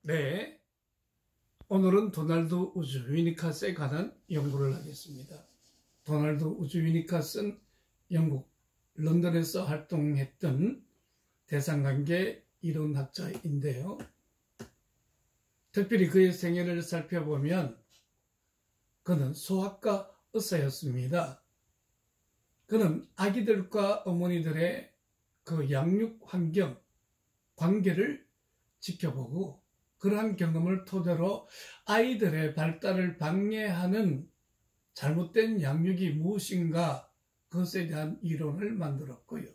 네, 오늘은 도널드 우즈 위니카스에 관한 연구를 하겠습니다. 도널드 우즈 위니카스는 영국 런던에서 활동했던 대상관계 이론학자인데요. 특별히 그의 생애를 살펴보면 그는 소아과 의사였습니다. 그는 아기들과 어머니들의 그 양육 환경, 관계를 지켜보고 그러한 경험을 토대로 아이들의 발달을 방해하는 잘못된 양육이 무엇인가 그것에 대한 이론을 만들었고요.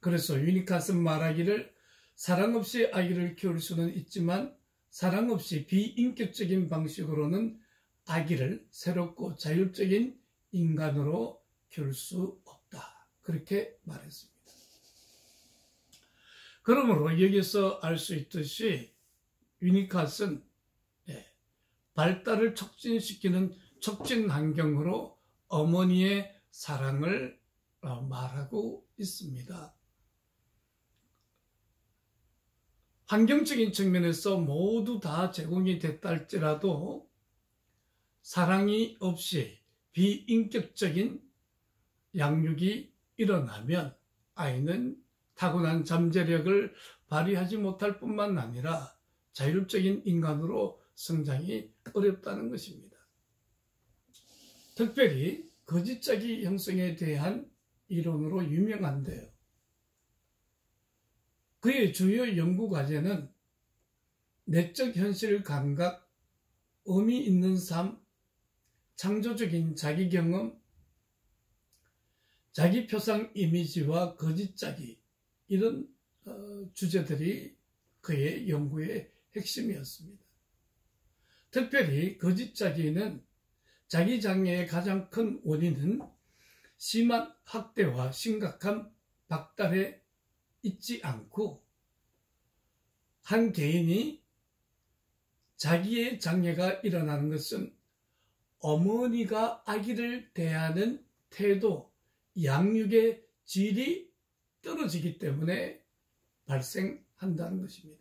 그래서 위니카스는 말하기를 사랑 없이 아기를 키울 수는 있지만 사랑 없이 비인격적인 방식으로는 아기를 새롭고 자율적인 인간으로 키울 수 없다. 그렇게 말했습니다. 그러므로 여기서 알 수 있듯이 위니카스는 발달을 촉진시키는 촉진 환경으로 어머니의 사랑을 말하고 있습니다. 환경적인 측면에서 모두 다 제공이 됐다 할지라도 사랑이 없이 비인격적인 양육이 일어나면 아이는 타고난 잠재력을 발휘하지 못할 뿐만 아니라 자율적인 인간으로 성장이 어렵다는 것입니다. 특별히 거짓자기 형성에 대한 이론으로 유명한데요. 그의 주요 연구 과제는 내적 현실 감각, 의미 있는 삶, 창조적인 자기 경험, 자기 표상 이미지와 거짓자기 이런 주제들이 그의 연구의 핵심이었습니다. 특별히 거짓자기는 자기 장애의 가장 큰 원인은 심한 학대와 심각한 박달에 있지 않고 한 개인이 자기의 장애가 일어나는 것은 어머니가 아기를 대하는 태도, 양육의 질이 떨어지기 때문에 발생한다는 것입니다.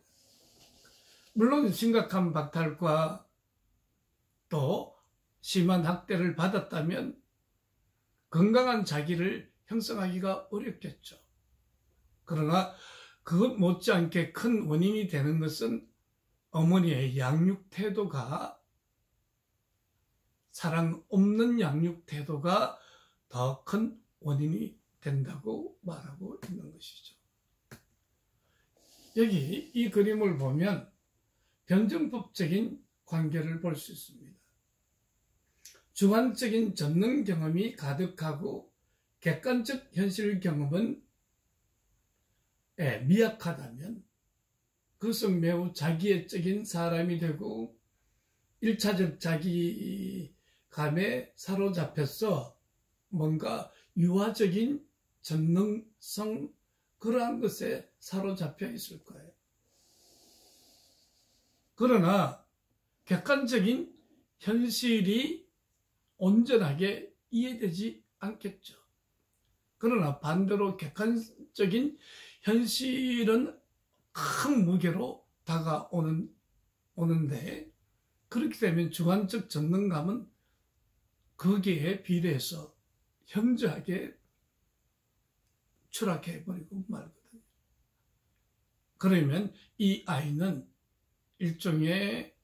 물론 심각한 박탈과 또 심한 학대를 받았다면 건강한 자기를 형성하기가 어렵겠죠. 그러나 그것 못지않게 큰 원인이 되는 것은 어머니의 양육 태도가 사랑 없는 양육 태도가 더 큰 원인이 된다고 말하고 있는 것이죠. 여기 이 그림을 보면 변증법적인 관계를 볼 수 있습니다. 주관적인 전능 경험이 가득하고 객관적 현실 경험은 미약하다면 그것은 매우 자기애적인 사람이 되고 1차적 자기감에 사로잡혀서 뭔가 유아적인 전능성 그러한 것에 사로잡혀 있을 거예요. 그러나 객관적인 현실이 온전하게 이해되지 않겠죠. 그러나 반대로 객관적인 현실은 큰 무게로 다가오는데 그렇게 되면 주관적 전능감은 거기에 비례해서 현저하게 추락해버리고 말거든요. 그러면 이 아이는 일종의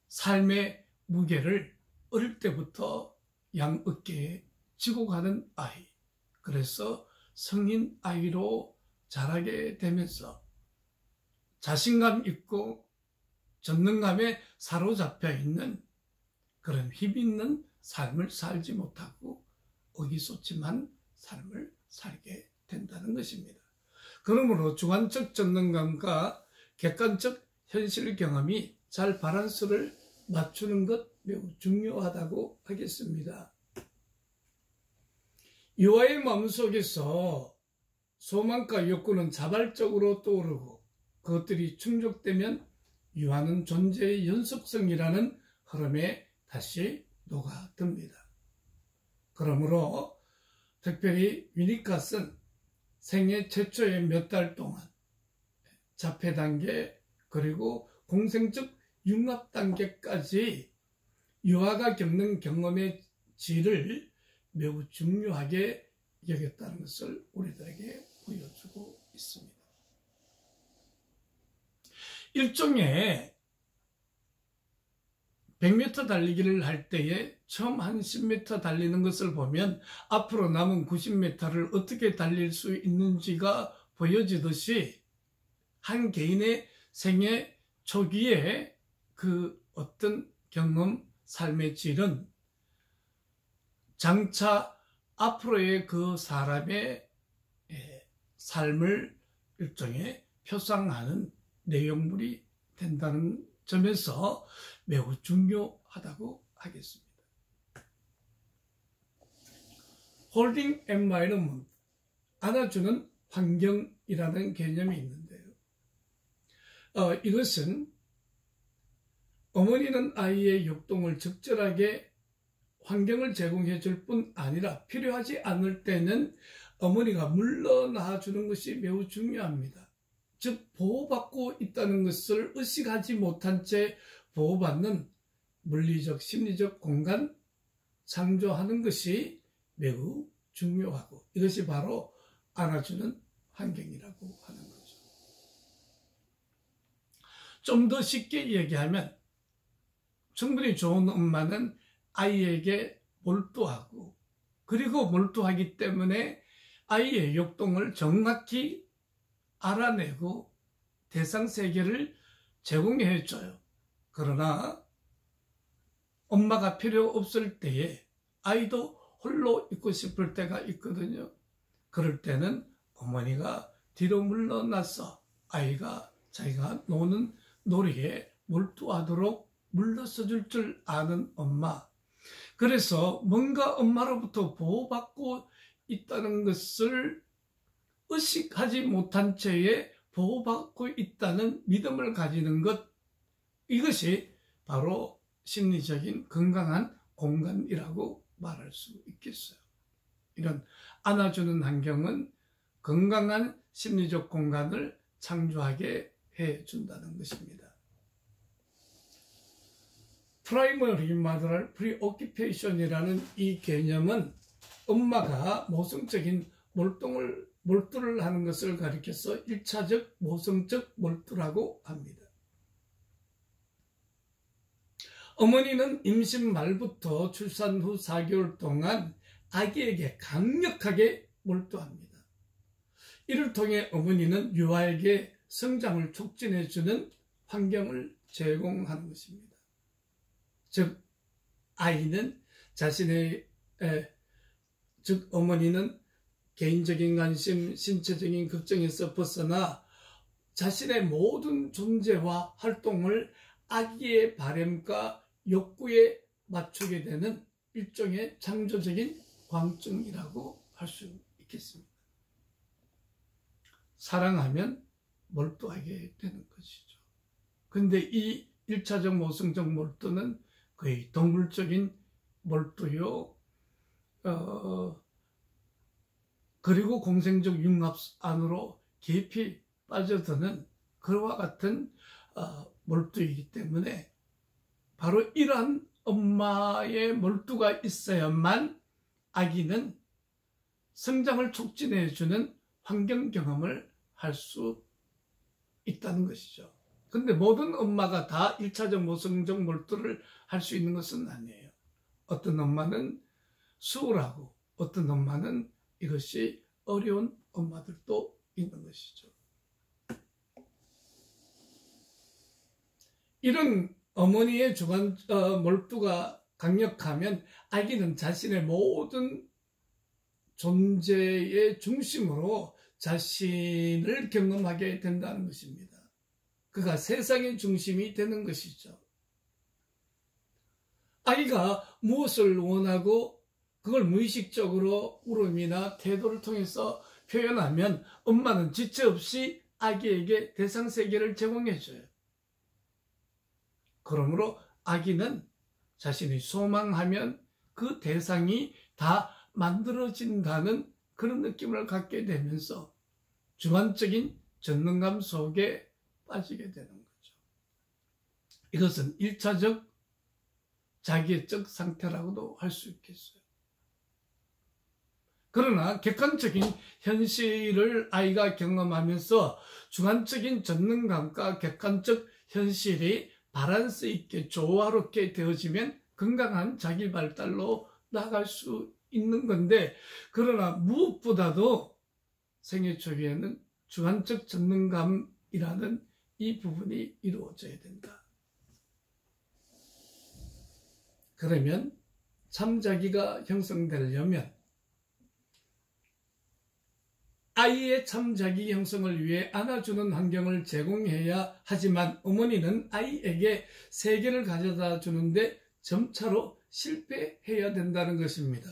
삶의 무게를 어릴 때부터 양 어깨에 지고 가는 아이, 그래서 성인 아이로 자라게 되면서 자신감 있고 전능감에 사로잡혀 있는 그런 힘 있는 삶을 살지 못하고 의기소침한 삶을 살게 된다는 것입니다. 그러므로 주관적 전능감과 객관적 현실 경험이 잘 밸런스를 맞추는 것 매우 중요하다고 하겠습니다. 유아의 마음속에서 소망과 욕구는 자발적으로 떠오르고 그것들이 충족되면 유아는 존재의 연속성이라는 흐름에 다시 녹아듭니다. 그러므로 특별히 위니카스는 생애 최초의 몇 달 동안 자폐 단계 그리고 공생적 융합 단계까지 유아가 겪는 경험의 질을 매우 중요하게 여겼다는 것을 우리들에게 보여주고 있습니다. 일종의 100m 달리기를 할 때에 처음 한 10m 달리는 것을 보면 앞으로 남은 90m를 어떻게 달릴 수 있는지가 보여지듯이 한 개인의 생애 초기에 그 어떤 경험, 삶의 질은 장차 앞으로의 그 사람의 삶을 일종의 표상하는 내용물이 된다는 점에서 매우 중요하다고 하겠습니다. Holding environment, 안아주는 환경이라는 개념이 있는데요. 이것은 어머니는 아이의 역동을 적절하게 환경을 제공해 줄 뿐 아니라 필요하지 않을 때는 어머니가 물러나 주는 것이 매우 중요합니다. 즉 보호받고 있다는 것을 의식하지 못한 채 보호받는 물리적, 심리적 공간 창조하는 것이 매우 중요하고 이것이 바로 안아주는 환경이라고 하는 거죠. 좀 더 쉽게 얘기하면 충분히 좋은 엄마는 아이에게 몰두하고 그리고 몰두하기 때문에 아이의 역동을 정확히 알아내고 대상 세계를 제공해 줘요. 그러나 엄마가 필요 없을 때에 아이도 홀로 있고 싶을 때가 있거든요. 그럴 때는 어머니가 뒤로 물러나서 아이가 자기가 노는 놀이에 몰두하도록 물러서 줄 아는 엄마. 그래서 뭔가 엄마로부터 보호받고 있다는 것을 의식하지 못한 채에 보호받고 있다는 믿음을 가지는 것, 이것이 바로 심리적인 건강한 공간이라고 말할 수 있겠어요. 이런 안아주는 환경은 건강한 심리적 공간을 창조하게 해준다는 것입니다. Primary Mother Preoccupation이라는 이 개념은 엄마가 모성적인 몰두를 하는 것을 가리켜서 1차적 모성적 몰두라고 합니다. 어머니는 임신 말부터 출산 후 4개월 동안 아기에게 강력하게 몰두합니다. 이를 통해 어머니는 유아에게 성장을 촉진해주는 환경을 제공하는 것입니다. 즉 아이는 어머니는 개인적인 관심, 신체적인 걱정에서 벗어나 자신의 모든 존재와 활동을 아기의 바램과 욕구에 맞추게 되는 일종의 창조적인 광증이라고 할 수 있겠습니다. 사랑하면 몰두하게 되는 것이죠. 근데 이 1차적 모성적 몰두는 거의 동물적인 몰두요, 그리고 공생적 융합 안으로 깊이 빠져드는 그와 같은 몰두이기 때문에 바로 이러한 엄마의 몰두가 있어야만 아기는 성장을 촉진해주는 환경 경험을 할 수 있다는 것이죠. 근데 모든 엄마가 다 1차적 모성적 몰두를 할 수 있는 것은 아니에요. 어떤 엄마는 수월하고 어떤 엄마는 이것이 어려운 엄마들도 있는 것이죠. 이런 어머니의 몰두가 강력하면 아기는 자신의 모든 존재의 중심으로 자신을 경험하게 된다는 것입니다. 그가 세상의 중심이 되는 것이죠. 아이가 무엇을 원하고 그걸 무의식적으로 울음이나 태도를 통해서 표현하면 엄마는 지체 없이 아기에게 대상 세계를 제공해줘요. 그러므로 아기는 자신이 소망하면 그 대상이 다 만들어진다는 그런 느낌을 갖게 되면서 주관적인 전능감 속에 빠지게 되는 거죠. 이것은 1차적 자기애적 상태라고도 할 수 있겠어요. 그러나 객관적인 현실을 아이가 경험하면서 주관적인 전능감과 객관적 현실이 밸런스 있게 조화롭게 되어지면 건강한 자기 발달로 나아갈 수 있는 건데, 그러나 무엇보다도 생애 초기에는 주관적 전능감이라는 이 부분이 이루어져야 된다. 그러면 참자기가 형성되려면 아이의 참자기 형성을 위해 안아주는 환경을 제공해야 하지만 어머니는 아이에게 세계를 가져다 주는데 점차로 실패해야 된다는 것입니다.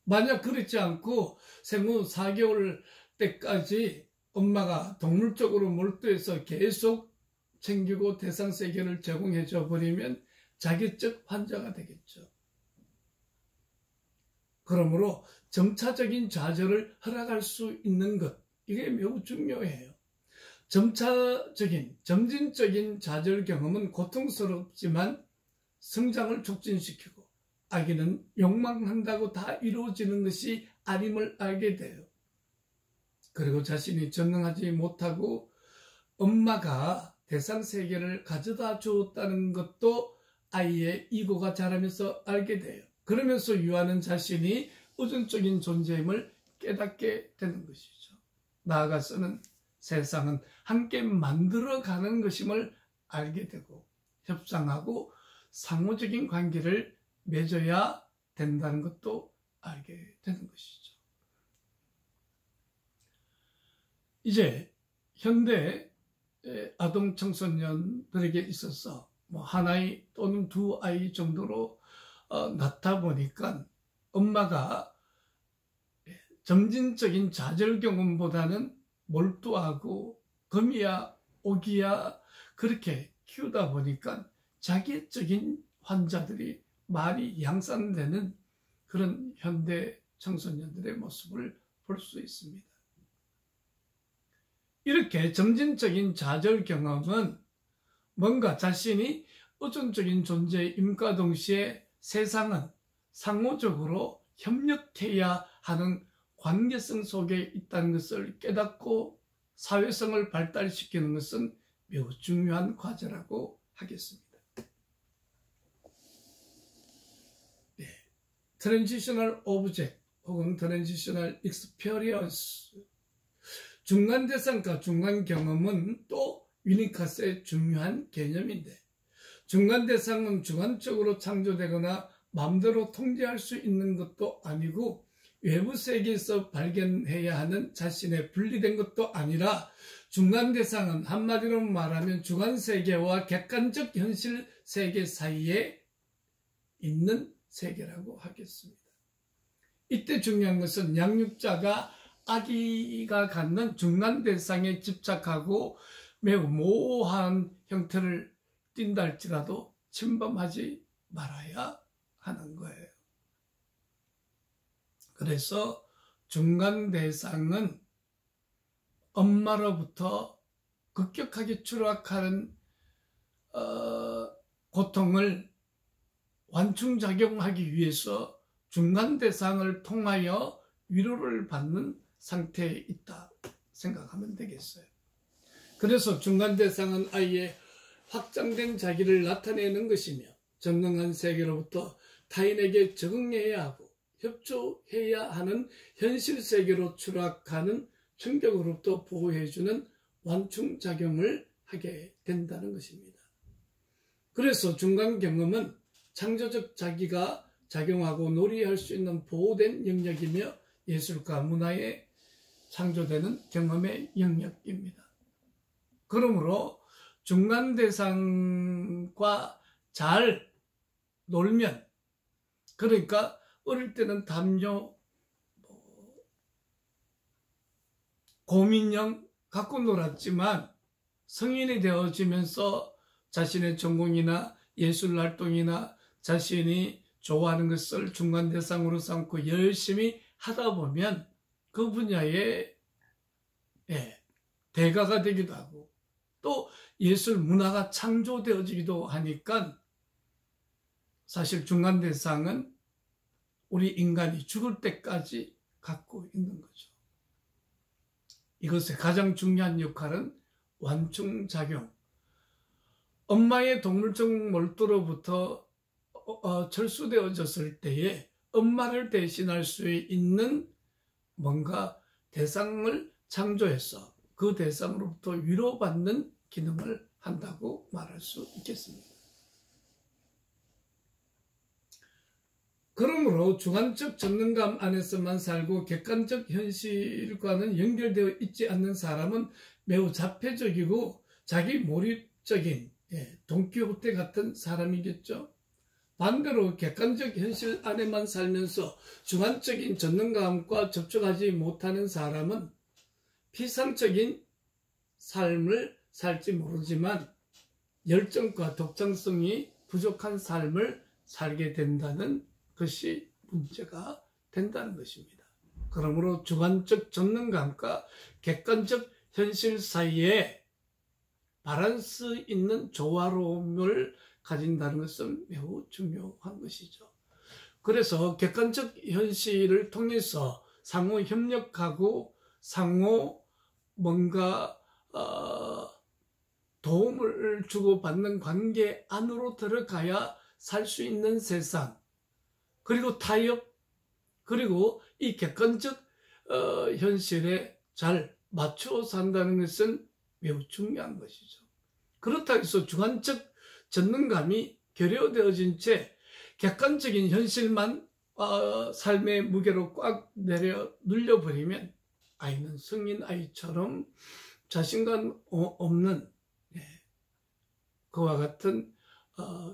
만약 그렇지 않고 생후 4개월 때까지 엄마가 동물적으로 몰두해서 계속 챙기고 대상 세계를 제공해줘 버리면 자기적 환자가 되겠죠. 그러므로 점차적인 좌절을 허락할 수 있는 것, 이게 매우 중요해요. 점진적인 좌절 경험은 고통스럽지만 성장을 촉진시키고 아기는 욕망한다고 다 이루어지는 것이 아님을 알게 돼요. 그리고 자신이 전능하지 못하고 엄마가 대상 세계를 가져다 주었다는 것도 아이의 이고가 자라면서 알게 돼요. 그러면서 유아는 자신이 의존적인 존재임을 깨닫게 되는 것이죠. 나아가서는 세상은 함께 만들어가는 것임을 알게 되고 협상하고 상호적인 관계를 맺어야 된다는 것도 알게 되는 것이죠. 이제 현대 아동 청소년들에게 있어서 한 아이 또는 두 아이 정도로 낳다 보니까 엄마가 점진적인 좌절 경험보다는 몰두하고 금이야 오기야 그렇게 키우다 보니까 자기적인 환자들이 많이 양산되는 그런 현대 청소년들의 모습을 볼 수 있습니다. 이렇게 점진적인 좌절 경험은 뭔가 자신이 의존적인 존재임과 동시에 세상은 상호적으로 협력해야 하는 관계성 속에 있다는 것을 깨닫고 사회성을 발달시키는 것은 매우 중요한 과제라고 하겠습니다. 트랜지셔널 오브젝트 혹은 트랜지셔널 익스피리언스, 중간 대상과 중간 경험은 또 위니카스의 중요한 개념인데, 중간 대상은 주관적으로 창조되거나 마음대로 통제할 수 있는 것도 아니고 외부 세계에서 발견해야 하는 자신의 분리된 것도 아니라, 중간 대상은 한마디로 말하면 주관 세계와 객관적 현실 세계 사이에 있는 세계라고 하겠습니다. 이때 중요한 것은 양육자가 아기가 갖는 중간 대상에 집착하고 매우 모호한 형태를 띈다 할지라도 침범하지 말아야 하는 거예요. 그래서 중간 대상은 엄마로부터 급격하게 추락하는 고통을 완충작용하기 위해서 중간 대상을 통하여 위로를 받는 상태에 있다 생각하면 되겠어요. 그래서 중간 대상은 아이의 확장된 자기를 나타내는 것이며 전능한 세계로부터 타인에게 적응해야 하고 협조해야 하는 현실 세계로 추락하는 충격으로부터 보호해주는 완충작용을 하게 된다는 것입니다. 그래서 중간 경험은 창조적 자기가 작용하고 놀이할 수 있는 보호된 영역이며 예술과 문화에 창조되는 경험의 영역입니다. 그러므로 중간 대상과 잘 놀면, 그러니까 어릴 때는 담요, 고민형 갖고 놀았지만 성인이 되어지면서 자신의 전공이나 예술 활동이나 자신이 좋아하는 것을 중간 대상으로 삼고 열심히 하다 보면 그 분야에 대가가 되기도 하고 또 예술 문화가 창조되어지기도 하니까 사실 중간대상은 우리 인간이 죽을 때까지 갖고 있는 거죠. 이것의 가장 중요한 역할은 완충작용. 엄마의 동물적 몰두로부터 철수되어졌을 때에 엄마를 대신할 수 있는 뭔가 대상을 창조해서 그 대상으로부터 위로받는 기능을 한다고 말할 수 있겠습니다. 그러므로 주관적 전능감 안에서만 살고 객관적 현실과는 연결되어 있지 않는 사람은 매우 자폐적이고 자기 몰입적인 돈키호테 같은 사람이겠죠. 반대로 객관적 현실 안에만 살면서 주관적인 전능감과 접촉하지 못하는 사람은 피상적인 삶을 살지 모르지만 열정과 독창성이 부족한 삶을 살게 된다는 것이 문제가 된다는 것입니다. 그러므로 주관적 전능감과 객관적 현실 사이에 밸런스 있는 조화로움을 가진다는 것은 매우 중요한 것이죠. 그래서 객관적 현실을 통해서 상호 협력하고 상호 뭔가 도움을 주고받는 관계 안으로 들어가야 살 수 있는 세상, 그리고 타협, 그리고 이 객관적 현실에 잘 맞추어 산다는 것은 매우 중요한 것이죠. 그렇다고 해서 주관적 전능감이 결여되어진 채 객관적인 현실만 삶의 무게로 꽉 눌려버리면 아이는 성인 아이처럼 자신감 없는 그와 같은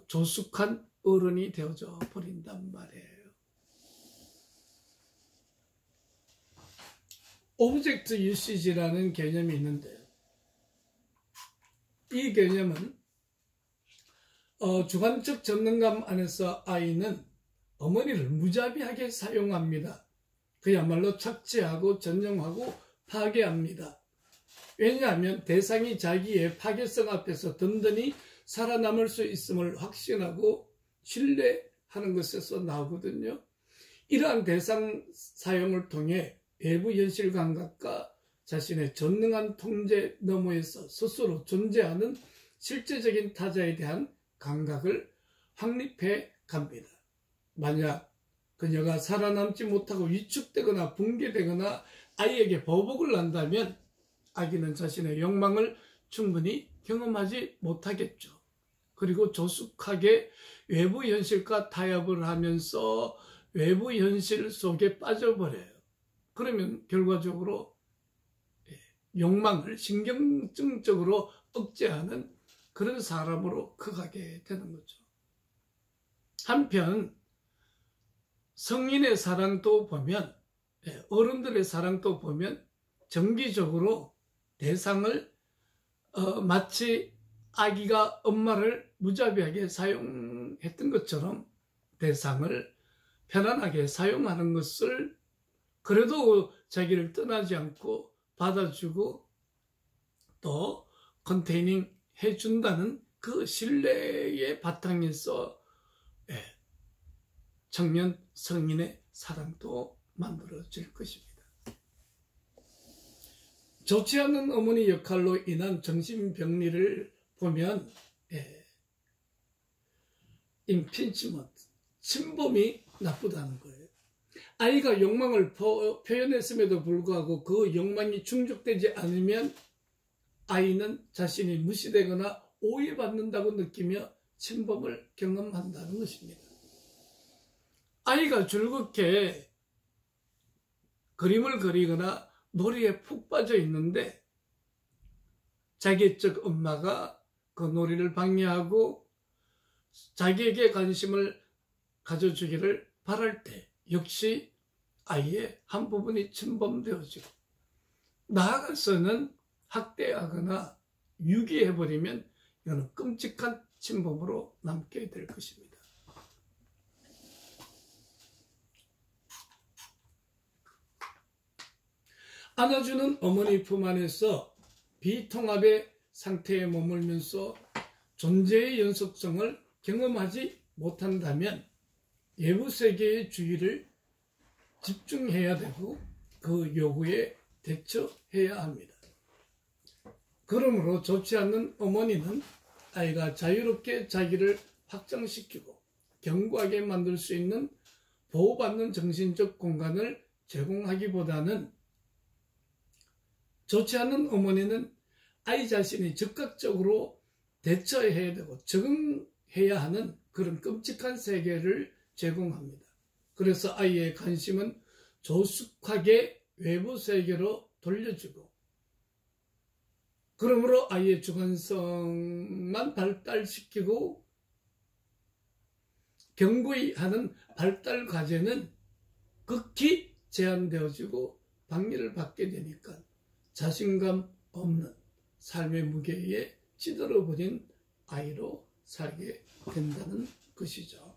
조숙한 어른이 되어져 버린단 말이에요. 오브젝트 유시지라는 개념이 있는데 이 개념은 주관적 전능감 안에서 아이는 어머니를 무자비하게 사용합니다. 그야말로 착취하고 전용하고 파괴합니다. 왜냐하면 대상이 자기의 파괴성 앞에서 든든히 살아남을 수 있음을 확신하고 신뢰하는 것에서 나오거든요. 이러한 대상 사용을 통해 외부 현실 감각과 자신의 전능한 통제 너머에서 스스로 존재하는 실제적인 타자에 대한 감각을 확립해 갑니다. 만약 그녀가 살아남지 못하고 위축되거나 붕괴되거나 아이에게 보복을 한다면 아기는 자신의 욕망을 충분히 경험하지 못하겠죠. 그리고 조숙하게 외부 현실과 타협을 하면서 외부 현실 속에 빠져버려요. 그러면 결과적으로 욕망을 신경증적으로 억제하는 그런 사람으로 커가게 되는 거죠. 한편 성인의 사랑도 보면, 어른들의 사랑도 보면 정기적으로 대상을 마치 아기가 엄마를 무자비하게 사용했던 것처럼 대상을 편안하게 사용하는 것을 그래도 자기를 떠나지 않고 받아주고 또 컨테이닝 해준다는 그 신뢰의 바탕에서 청년 성인의 사랑도 만들어질 것입니다. 좋지 않은 어머니 역할로 인한 정신병리를 보면 임피치먼트, 침범이 나쁘다는 거예요. 아이가 욕망을 표현했음에도 불구하고 그 욕망이 충족되지 않으면 아이는 자신이 무시되거나 오해받는다고 느끼며 침범을 경험한다는 것입니다. 아이가 즐겁게 그림을 그리거나 놀이에 푹 빠져 있는데 자기적 엄마가 그 놀이를 방해하고 자기에게 관심을 가져주기를 바랄 때 역시 아이의 한 부분이 침범되어지고 나아가서는 학대하거나 유기해버리면 이거는 끔찍한 침범으로 남게 될 것입니다. 안아주는 어머니 품 안에서 비통합의 상태에 머물면서 존재의 연속성을 경험하지 못한다면 외부 세계의 주의를 집중해야 되고 그 요구에 대처해야 합니다. 그러므로 좋지 않는 어머니는 아이가 자유롭게 자기를 확장시키고 견고하게 만들 수 있는 보호받는 정신적 공간을 제공하기보다는 좋지 않은 어머니는 아이 자신이 즉각적으로 대처해야 되고 적응해야 하는 그런 끔찍한 세계를 제공합니다. 그래서 아이의 관심은 조숙하게 외부 세계로 돌려주고 그러므로 아이의 주관성만 발달시키고 견고히 하는 발달 과제는 극히 제한되어지고 방해를 받게 되니까 자신감 없는 삶의 무게에 찌들어버린 아이로 살게 된다는 것이죠.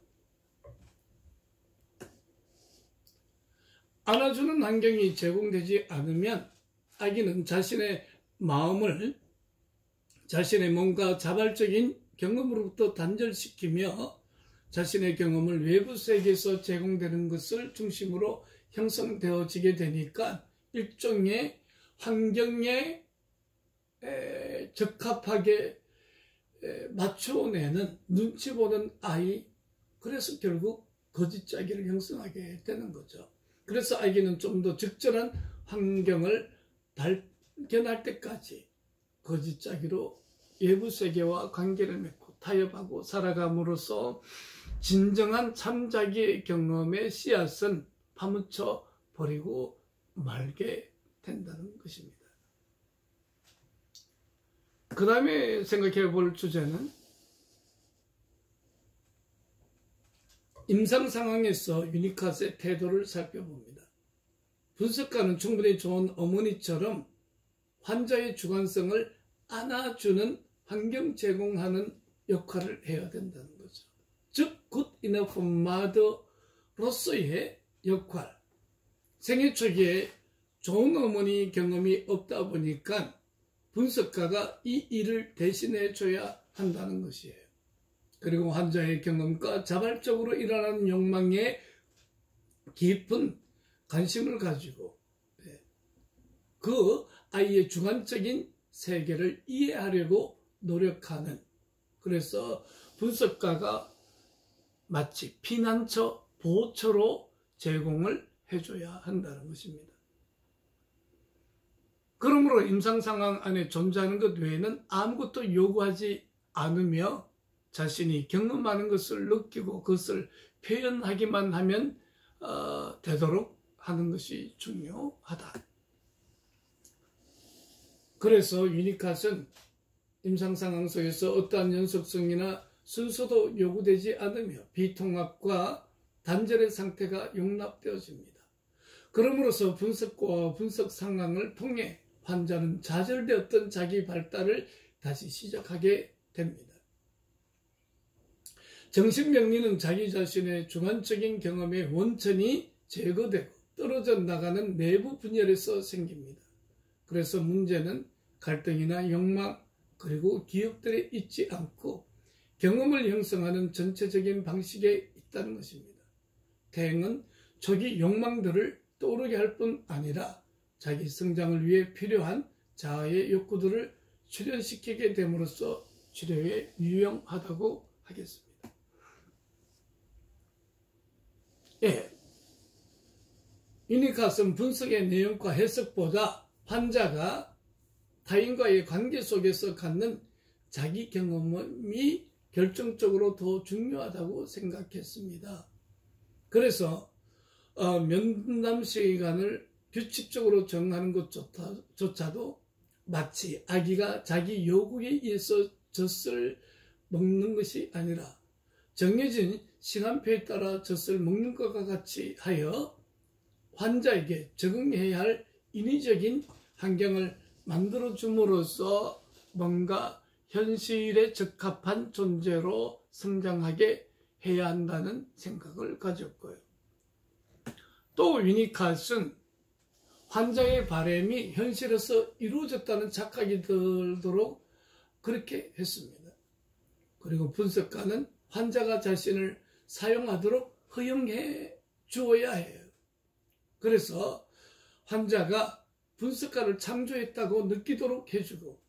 안아주는 환경이 제공되지 않으면 아기는 자신의 마음을 자신의 몸과 자발적인 경험으로부터 단절시키며 자신의 경험을 외부 세계에서 제공되는 것을 중심으로 형성되어지게 되니까 일종의 환경에 적합하게 맞춰내는 눈치 보는 아이, 그래서 결국 거짓자기를 형성하게 되는 거죠. 그래서 아기는 좀 더 적절한 환경을 발견할 때까지 거짓자기로 외부 세계와 관계를 맺고 타협하고 살아감으로써 진정한 참자기의 경험의 씨앗은 파묻혀 버리고 말게 된다는 것입니다. 그 다음에 생각해 볼 주제는 임상 상황에서 유니캇의 태도를 살펴봅니다. 분석가는 충분히 좋은 어머니처럼 환자의 주관성을 안아주는 환경 제공하는 역할을 해야 된다는 거죠. 즉, good enough mother로서의 역할. 생애 초기에 좋은 어머니 경험이 없다 보니까 분석가가 이 일을 대신해 줘야 한다는 것이에요. 그리고 환자의 경험과 자발적으로 일어나는 욕망에 깊은 관심을 가지고 그 아이의 주관적인 세계를 이해하려고 노력하는, 그래서 분석가가 마치 피난처, 보호처로 제공을 해줘야 한다는 것입니다. 그러므로 임상 상황 안에 존재하는 것 외에는 아무것도 요구하지 않으며 자신이 경험하는 것을 느끼고 그것을 표현하기만 하면 되도록 하는 것이 중요하다. 그래서 유니캇은 임상 상황 속에서 어떠한 연속성이나 순서도 요구되지 않으며 비통합과 단절의 상태가 용납되어집니다. 그러므로서 분석과 분석 상황을 통해 환자는 좌절되었던 자기 발달을 다시 시작하게 됩니다. 정신병리는 자기 자신의 주관적인 경험의 원천이 제거되고 떨어져 나가는 내부 분열에서 생깁니다. 그래서 문제는 갈등이나 욕망 그리고 기억들에 있지 않고 경험을 형성하는 전체적인 방식에 있다는 것입니다. 태행은 초기 욕망들을 떠오르게 할 뿐 아니라 자기 성장을 위해 필요한 자아의 욕구들을 출현시키게 됨으로써 치료에 유용하다고 하겠습니다. 유니캇은 분석의 내용과 해석보다 환자가 타인과의 관계 속에서 갖는 자기 경험이 결정적으로 더 중요하다고 생각했습니다. 그래서 면담 시간을 규칙적으로 정하는 것조차도 마치 아기가 자기 요구에 의해서 젖을 먹는 것이 아니라 정해진 시간표에 따라 젖을 먹는 것과 같이 하여 환자에게 적응해야 할 인위적인 환경을 만들어줌으로써 뭔가 현실에 적합한 존재로 성장하게 해야 한다는 생각을 가졌고요. 또 유니캇은 환자의 바람이 현실에서 이루어졌다는 착각이 들도록 그렇게 했습니다. 그리고 분석가는 환자가 자신을 사용하도록 허용해 주어야 해요. 그래서 환자가 분석가를 창조했다고 느끼도록 해주고,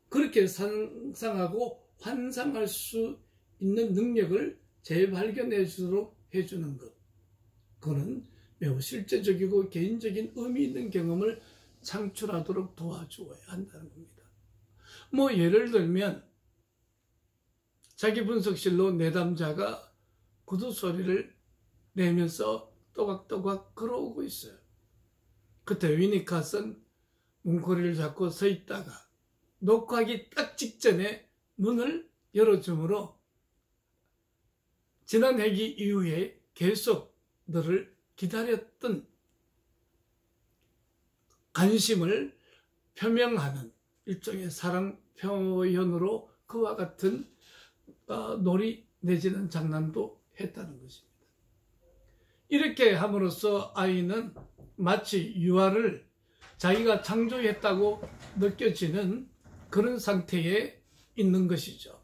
그렇게 상상하고 환상할 수 있는 능력을 재발견해 주도록 해주는 것, 그는 매우 실제적이고 개인적인 의미 있는 경험을 창출하도록 도와주어야 한다는 겁니다. 예를 들면 자기 분석실로 내담자가 구두 소리를 내면서 또각또각 걸어오고 있어요. 그때 위니캇은 문고리를 잡고 서 있다가 녹화하기 딱 직전에 문을 열어주므로 지난 회기 이후에 계속 너를 기다렸던 관심을 표명하는 일종의 사랑 표현으로 그와 같은 놀이 내지는 장난도 했다는 것입니다. 이렇게 함으로써 아이는 마치 유아를 자기가 창조했다고 느껴지는 그런 상태에 있는 것이죠.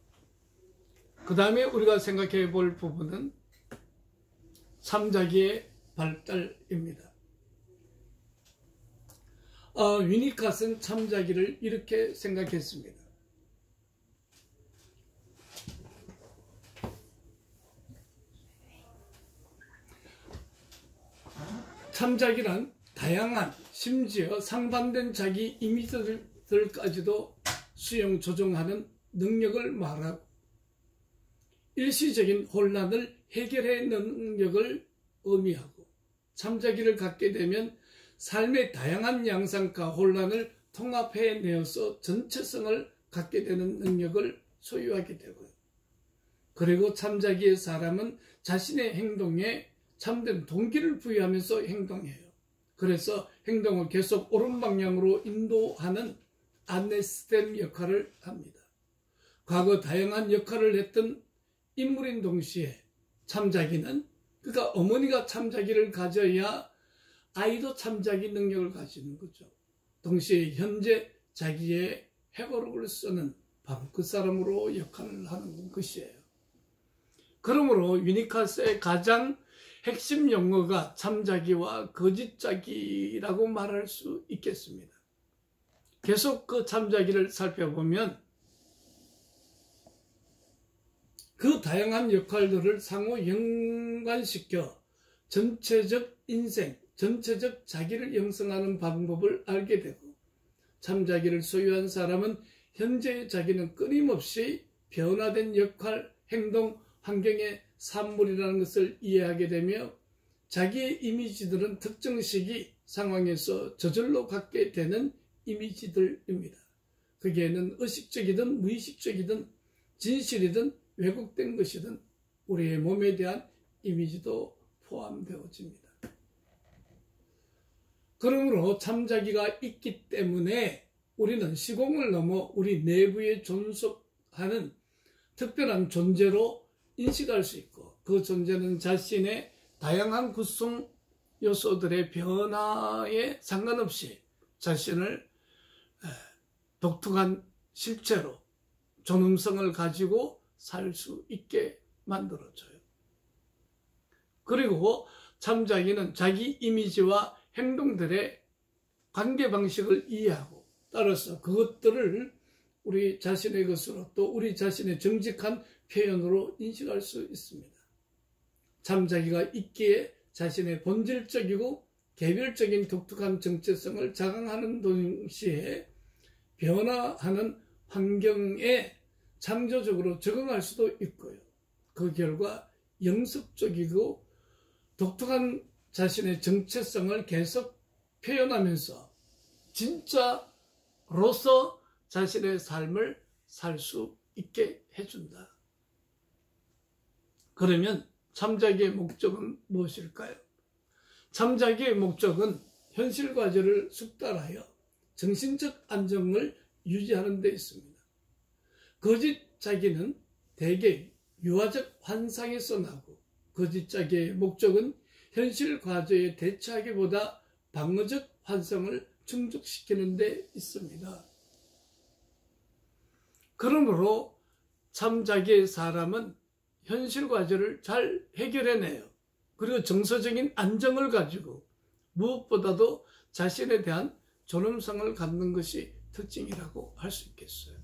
그 다음에 우리가 생각해 볼 부분은 참자기의 발달입니다. 위니캇은 참자기를 이렇게 생각했습니다. 참자기란 다양한 심지어 상반된 자기 이미지들까지도 수용 조종하는 능력을 말하고 일시적인 혼란을 해결해 능력을 의미하고, 참자기를 갖게 되면 삶의 다양한 양상과 혼란을 통합해내어서 전체성을 갖게 되는 능력을 소유하게 되고요. 그리고 참자기의 사람은 자신의 행동에 참된 동기를 부여하면서 행동해요. 그래서 행동을 계속 옳은 방향으로 인도하는 안내스템 역할을 합니다. 과거 다양한 역할을 했던 인물인 동시에 참자기는, 그러니까 어머니가 참자기를 가져야 아이도 참자기 능력을 가지는 거죠. 동시에 현재 자기의 해고록을 쓰는 바로 그 사람으로 역할을 하는 것이에요. 그러므로 유니카스의 가장 핵심 용어가 참자기와 거짓자기라고 말할 수 있겠습니다. 계속 그 참자기를 살펴보면 그 다양한 역할들을 상호 연관시켜 전체적 인생, 전체적 자기를 형성하는 방법을 알게 되고, 참자기를 소유한 사람은 현재의 자기는 끊임없이 변화된 역할, 행동, 환경의 산물이라는 것을 이해하게 되며 자기의 이미지들은 특정 시기 상황에서 저절로 갖게 되는 이미지들입니다. 거기에는 의식적이든 무의식적이든 진실이든 왜곡된 것이든 우리의 몸에 대한 이미지도 포함되어집니다. 그러므로 참자기가 있기 때문에 우리는 시공을 넘어 우리 내부에 존속하는 특별한 존재로 인식할 수 있고, 그 존재는 자신의 다양한 구성 요소들의 변화에 상관없이 자신을 독특한 실체로 존엄성을 가지고 살 수 있게 만들어줘요. 그리고 참자기는 자기 이미지와 행동들의 관계 방식을 이해하고, 따라서 그것들을 우리 자신의 것으로, 또 우리 자신의 정직한 표현으로 인식할 수 있습니다. 참자기가 있기에 자신의 본질적이고 개별적인 독특한 정체성을 자강하는 동시에 변화하는 환경에 창조적으로 적응할 수도 있고요. 그 결과 영습적이고 독특한 자신의 정체성을 계속 표현하면서 진짜로서 자신의 삶을 살 수 있게 해준다. 그러면 참자기의 목적은 무엇일까요? 참자기의 목적은 현실 과제를 숙달하여 정신적 안정을 유지하는 데 있습니다. 거짓자기는 대개 유아적 환상에서 나고, 거짓자기의 목적은 현실 과제에 대처하기보다 방어적 환상을 충족시키는 데 있습니다. 그러므로 참자기의 사람은 현실 과제를 잘 해결해내요. 그리고 정서적인 안정을 가지고 무엇보다도 자신에 대한 존엄성을 갖는 것이 특징이라고 할 수 있겠어요.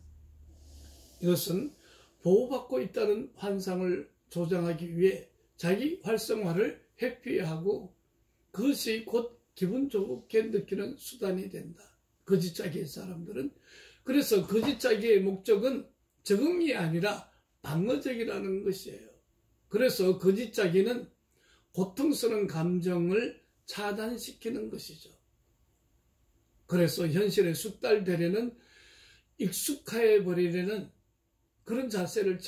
이것은 보호받고 있다는 환상을 조장하기 위해 자기 활성화를 회피하고 그것이 곧 기분 좋게 느끼는 수단이 된다. 거짓짜기의 사람들은. 그래서 거짓짜기의 목적은 적응이 아니라 방어적이라는 것이에요. 그래서 거짓짜기는 고통스러운 감정을 차단시키는 것이죠. 그래서 현실에 숙달되려는 익숙해 버리려는 그런 자세를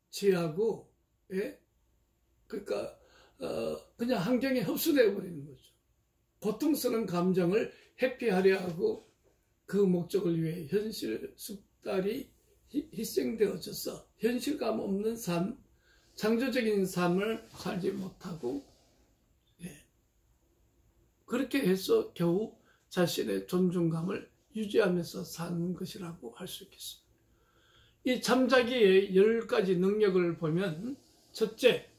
취하고, 예? 그러니까 그냥 환경에 흡수되어 버리는 거죠. 고통스러운 감정을 회피하려 하고 그 목적을 위해 현실 숙달이 희생되어져서 현실감 없는 삶, 창조적인 삶을 살지 못하고, 예. 그렇게 해서 겨우 자신의 존중감을 유지하면서 사는 것이라고 할 수 있겠습니다. 이 참자기의 10가지 능력을 보면, 첫째,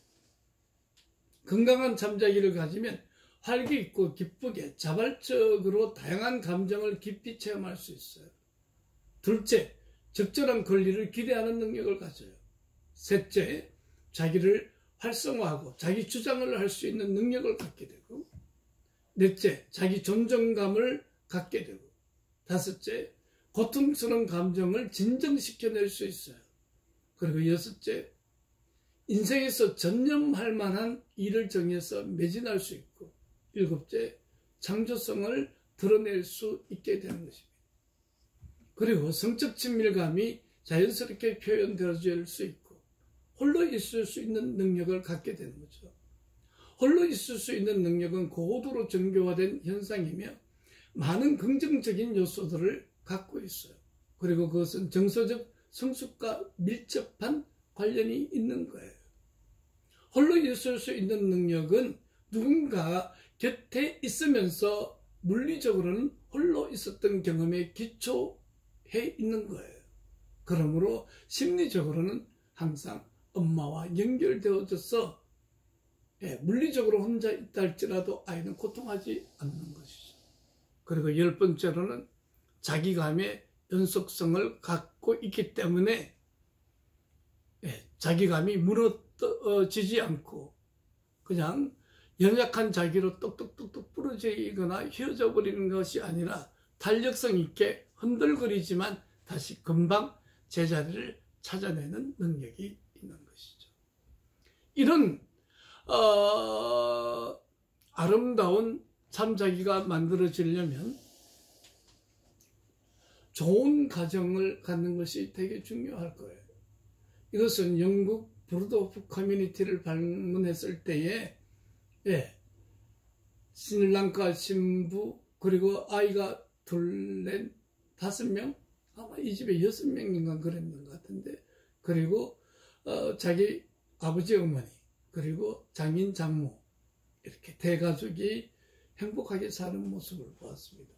건강한 참자기를 가지면 활기 있고 기쁘게 자발적으로 다양한 감정을 깊이 체험할 수 있어요. 둘째, 적절한 권리를 기대하는 능력을 가져요. 셋째, 자기를 활성화하고 자기 주장을 할 수 있는 능력을 갖게 되고, 넷째, 자기 존중감을 갖게 되고, 다섯째, 고통스러운 감정을 진정시켜낼 수 있어요. 그리고 여섯째, 인생에서 전념할 만한 일을 정해서 매진할 수 있고, 일곱째, 창조성을 드러낼 수 있게 되는 것입니다. 그리고 성적 친밀감이 자연스럽게 표현되어질 수 있고 홀로 있을 수 있는 능력을 갖게 되는 거죠. 홀로 있을 수 있는 능력은 고도로 정교화된 현상이며 많은 긍정적인 요소들을 갖고 있어요. 그리고 그것은 정서적 성숙과 밀접한 관련이 있는 거예요. 홀로 있을 수 있는 능력은 누군가 곁에 있으면서 물리적으로는 홀로 있었던 경험에 기초해 있는 거예요. 그러므로 심리적으로는 항상 엄마와 연결되어져서, 물리적으로 혼자 있다 할지라도 아이는 고통하지 않는 것이죠. 그리고 10번째로는 자기감의 연속성을 갖고 있기 때문에 자기감이 무너지지 않고 그냥 연약한 자기로 똑똑똑똑 부러지거나 휘어져 버리는 것이 아니라 탄력성 있게 흔들거리지만 다시 금방 제자리를 찾아내는 능력이 있는 것이죠. 이런 아름다운 참자기가 만들어지려면 좋은 가정을 갖는 것이 되게 중요할 거예요. 이것은 영국 브루드호프 커뮤니티를 방문했을 때에 스리랑카 신부 그리고 아이가 둘, 넷, 5명? 아마 이 집에 6명인가 그랬는 것 같은데, 그리고 자기 아버지 어머니 그리고 장인 장모 이렇게 대가족이 행복하게 사는 모습을 보았습니다.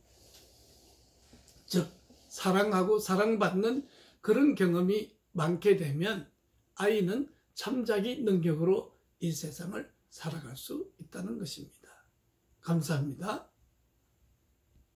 즉 사랑하고 사랑받는 그런 경험이 많게 되면 아이는 참자기 능력으로 이 세상을 살아갈 수 있다는 것입니다. 감사합니다.